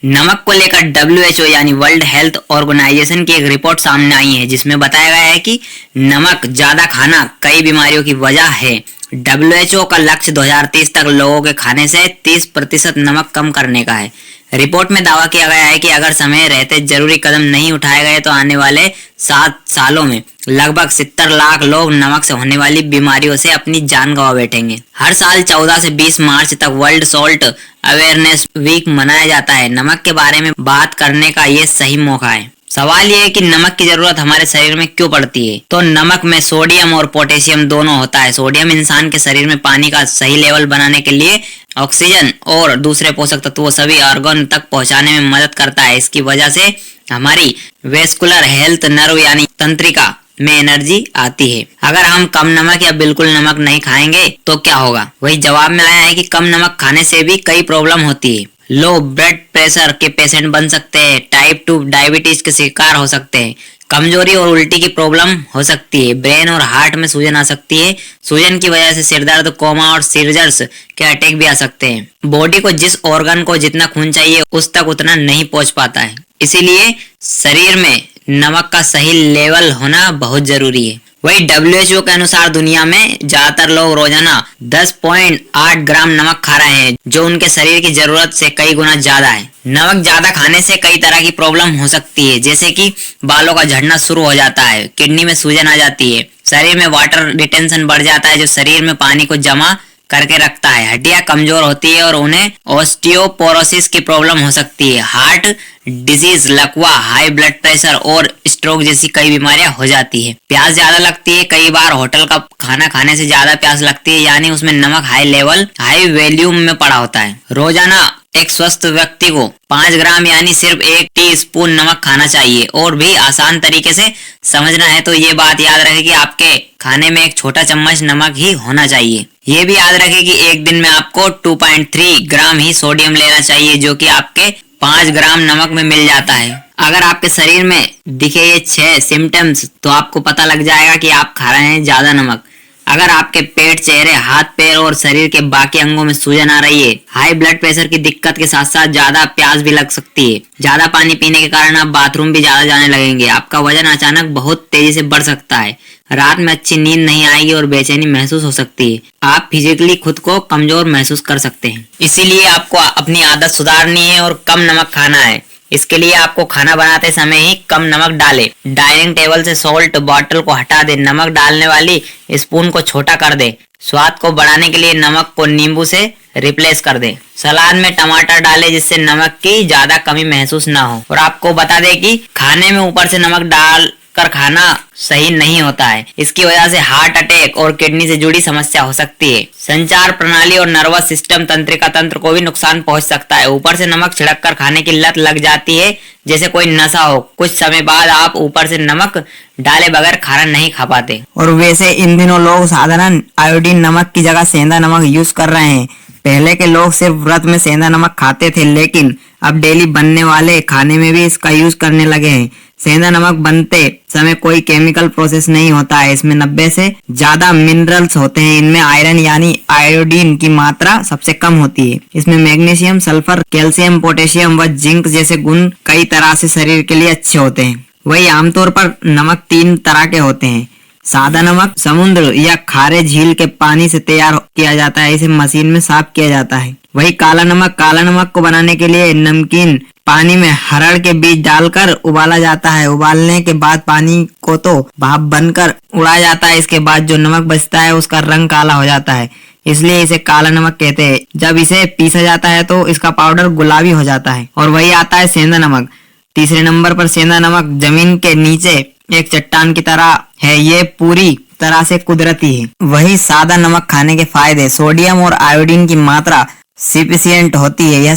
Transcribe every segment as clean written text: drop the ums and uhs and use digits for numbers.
नमक को लेकर WHO यानी वर्ल्ड हेल्थ ऑर्गेनाइजेशन की एक रिपोर्ट सामने आई है, जिसमें बताया गया है कि नमक ज्यादा खाना कई बीमारियों की वजह है। WHO का लक्ष्य 2030 तक लोगों के खाने से 30% नमक कम करने का है। रिपोर्ट में दावा किया गया है कि अगर समय रहते जरूरी कदम नहीं उठाए गए तो आने वाले 7 सालों में लगभग 70 लाख लोग नमक से होने वाली बीमारियों से अपनी जान गंवा बैठेंगे। हर साल 14 से 20 मार्च तक वर्ल्ड सॉल्ट अवेयरनेस वीक मनाया जाता है। नमक के बारे में बात करने का ये सही मौका है। सवाल ये है कि नमक की जरूरत हमारे शरीर में क्यों पड़ती है। तो नमक में सोडियम और पोटेशियम दोनों होता है। सोडियम इंसान के शरीर में पानी का सही लेवल बनाने के लिए ऑक्सीजन और दूसरे पोषक तत्वों सभी ऑर्गन तक पहुंचाने में मदद करता है। इसकी वजह से हमारी वेस्कुलर हेल्थ, नर्व यानी तंत्रिका में एनर्जी आती है। अगर हम कम नमक या बिल्कुल नमक नहीं खाएंगे तो क्या होगा? वही जवाब में आया है कि कम नमक खाने से भी कई प्रॉब्लम होती है। लो ब्लड प्रेशर के पेशेंट बन सकते हैं, टाइप 2 डायबिटीज के शिकार हो सकते हैं, कमजोरी और उल्टी की प्रॉब्लम हो सकती है, ब्रेन और हार्ट में सूजन आ सकती है। सूजन की वजह से सिरदर्द, कोमा और सीजर्स के अटैक भी आ सकते हैं। बॉडी को जिस ऑर्गन को जितना खून चाहिए उस तक उतना नहीं पहुंच पाता है। इसीलिए शरीर में नमक का सही लेवल होना बहुत जरूरी है। वही WHO के अनुसार दुनिया में ज्यादातर लोग रोजाना 10.8 ग्राम नमक खा रहे हैं, जो उनके शरीर की जरूरत से कई गुना ज्यादा है। नमक ज्यादा खाने से कई तरह की प्रॉब्लम हो सकती है, जैसे कि बालों का झड़ना शुरू हो जाता है, किडनी में सूजन आ जाती है, शरीर में वाटर रिटेंशन बढ़ जाता है जो शरीर में पानी को जमा करके रखता है, हड्डियां कमजोर होती है और उन्हें ऑस्टियोपोरोसिस की प्रॉब्लम हो सकती है, हार्ट डिजीज, लकवा, हाई ब्लड प्रेशर और स्ट्रोक जैसी कई बीमारियां हो जाती है। प्यास ज्यादा लगती है, कई बार होटल का खाना खाने से ज्यादा प्यास लगती है, यानी उसमें नमक हाई वैल्यूम में पड़ा होता है। रोजाना एक स्वस्थ व्यक्ति को 5 ग्राम यानी सिर्फ 1 टीस्पून नमक खाना चाहिए। और भी आसान तरीके से समझना है तो ये बात याद रखें कि आपके खाने में एक छोटा चम्मच नमक ही होना चाहिए। ये भी याद रखें कि एक दिन में आपको 2.3 ग्राम ही सोडियम लेना चाहिए, जो कि आपके 5 ग्राम नमक में मिल जाता है। अगर आपके शरीर में दिखे ये 6 सिम्टम्स तो आपको पता लग जाएगा कि आप खा रहे हैं ज्यादा नमक। अगर आपके पेट, चेहरे, हाथ, पैर और शरीर के बाकी अंगों में सूजन आ रही है, हाई ब्लड प्रेशर की दिक्कत के साथ साथ ज्यादा प्यास भी लग सकती है, ज्यादा पानी पीने के कारण आप बाथरूम भी ज्यादा जाने लगेंगे, आपका वजन अचानक बहुत तेजी से बढ़ सकता है, रात में अच्छी नींद नहीं आएगी और बेचैनी महसूस हो सकती है, आप फिजिकली खुद को कमजोर महसूस कर सकते हैं। इसीलिए आपको अपनी आदत सुधारनी है और कम नमक खाना है। इसके लिए आपको खाना बनाते समय ही कम नमक डालें। डाइनिंग टेबल से सॉल्ट बॉटल को हटा दें, नमक डालने वाली स्पून को छोटा कर दें। स्वाद को बढ़ाने के लिए नमक को नींबू से रिप्लेस कर दें। सलाद में टमाटर डालें जिससे नमक की ज्यादा कमी महसूस ना हो। और आपको बता दें कि खाने में ऊपर से नमक डाल कर खाना सही नहीं होता है। इसकी वजह से हार्ट अटैक और किडनी से जुड़ी समस्या हो सकती है। संचार प्रणाली और नर्वस सिस्टम, तंत्रिका तंत्र को भी नुकसान पहुंच सकता है। ऊपर से नमक छिड़क कर खाने की लत लग जाती है जैसे कोई नशा हो। कुछ समय बाद आप ऊपर से नमक डाले बगैर खाना नहीं खा पाते। और वैसे इन दिनों लोग साधारण आयोडीन नमक की जगह सेंधा नमक यूज कर रहे हैं। पहले के लोग सिर्फ व्रत में सेंधा नमक खाते थे, लेकिन अब डेली बनने वाले खाने में भी इसका यूज करने लगे हैं। सेंधा नमक बनते समय कोई केमिकल प्रोसेस नहीं होता है। इसमें 90 से ज्यादा मिनरल्स होते हैं। इनमें आयरन यानी आयोडीन की मात्रा सबसे कम होती है। इसमें मैग्नीशियम, सल्फर, कैल्शियम, पोटेशियम व जिंक जैसे गुण कई तरह से शरीर के लिए अच्छे होते हैं। वही आमतौर पर नमक 3 तरह के होते हैं। सादा नमक समुद्र या खारे झील के पानी से तैयार किया जाता है, इसे मशीन में साफ किया जाता है। वही काला नमक को बनाने के लिए नमकीन पानी में हरड़ के बीज डालकर उबाला जाता है। उबालने के बाद पानी को तो भाप बनकर उड़ाया जाता है। इसके बाद जो नमक बचता है उसका रंग काला हो जाता है, इसलिए इसे काला नमक कहते हैं। जब इसे पीसा जाता है तो इसका पाउडर गुलाबी हो जाता है। और वही आता है सेंधा नमक। तीसरे नंबर पर सेंधा नमक जमीन के नीचे एक चट्टान की तरह है, ये पूरी तरह से कुदरती है। वही सादा नमक खाने के फायदे, सोडियम और आयोडीन की मात्रा सफिशिएंट होती है। यह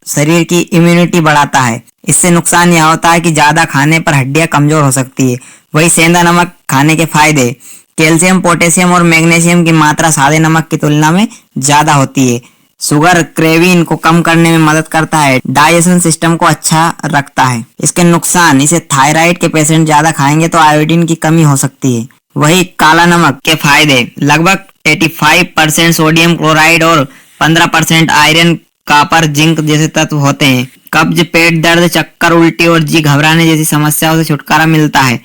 शरीर की इम्यूनिटी बढ़ाता है। इससे नुकसान यह होता है कि ज्यादा खाने पर हड्डियां कमजोर हो सकती है। वही सेंधा नमक खाने के फायदे, कैल्शियम, पोटेशियम और मैग्नीशियम की मात्रा सादे नमक की तुलना में ज्यादा होती है। शुगर क्रेविंग को कम करने में मदद करता है। डाइजेशन सिस्टम को अच्छा रखता है। इसके नुकसान, इसे थायराइड के पेशेंट ज्यादा खाएंगे तो आयोडीन की कमी हो सकती है। वही काला नमक के फायदे, लगभग 85% सोडियम क्लोराइड और 15% आयरन कॉपर, जिंक जैसे तत्व होते हैं। कब्ज, पेट दर्द, चक्कर, उल्टी और जी घबराने जैसी समस्याओं से छुटकारा मिलता है।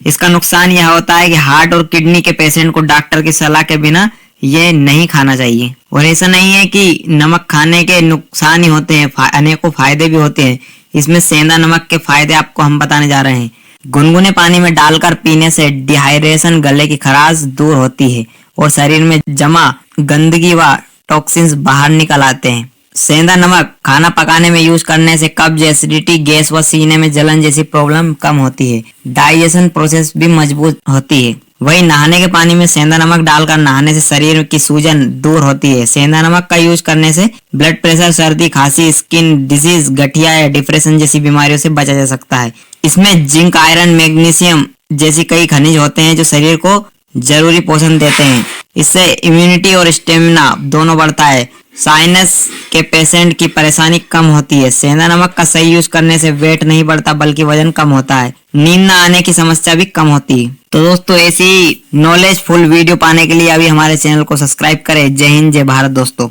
इसका नुकसान यह होता है कि हार्ट और किडनी के पेशेंट को डॉक्टर की सलाह के बिना ये नहीं खाना चाहिए। और ऐसा नहीं है कि नमक खाने के नुकसान ही होते हैं, अनेकों फायदे भी होते हैं। इसमें सेंधा नमक के फायदे आपको हम बताने जा रहे हैं। गुनगुने पानी में डालकर पीने से डिहाइड्रेशन, गले की खराश दूर होती है और शरीर में जमा गंदगी व टॉक्सिन्स बाहर निकल आते हैं। सेंधा नमक खाना पकाने में यूज करने से कब्ज, एसिडिटी, गैस व सीने में जलन जैसी प्रॉब्लम कम होती है। डाइजेशन प्रोसेस भी मजबूत होती है। वही नहाने के पानी में सेंधा नमक डालकर नहाने से शरीर की सूजन दूर होती है। सेंधा नमक का यूज करने से ब्लड प्रेशर, सर्दी, खांसी, स्किन डिजीज, गठिया या डिप्रेशन जैसी बीमारियों से बचा जा सकता है। इसमें जिंक, आयरन, मैग्नीशियम जैसी कई खनिज होते हैं जो शरीर को जरूरी पोषण देते हैं। इससे इम्यूनिटी और स्टेमिना दोनों बढ़ता है। साइनस के पेशेंट की परेशानी कम होती है। सेंधा नमक का सही यूज करने से वेट नहीं बढ़ता बल्कि वजन कम होता है। नींद न आने की समस्या भी कम होती है। तो दोस्तों, ऐसी नॉलेजफुल वीडियो पाने के लिए अभी हमारे चैनल को सब्सक्राइब करें। जय हिंद, जय भारत दोस्तों।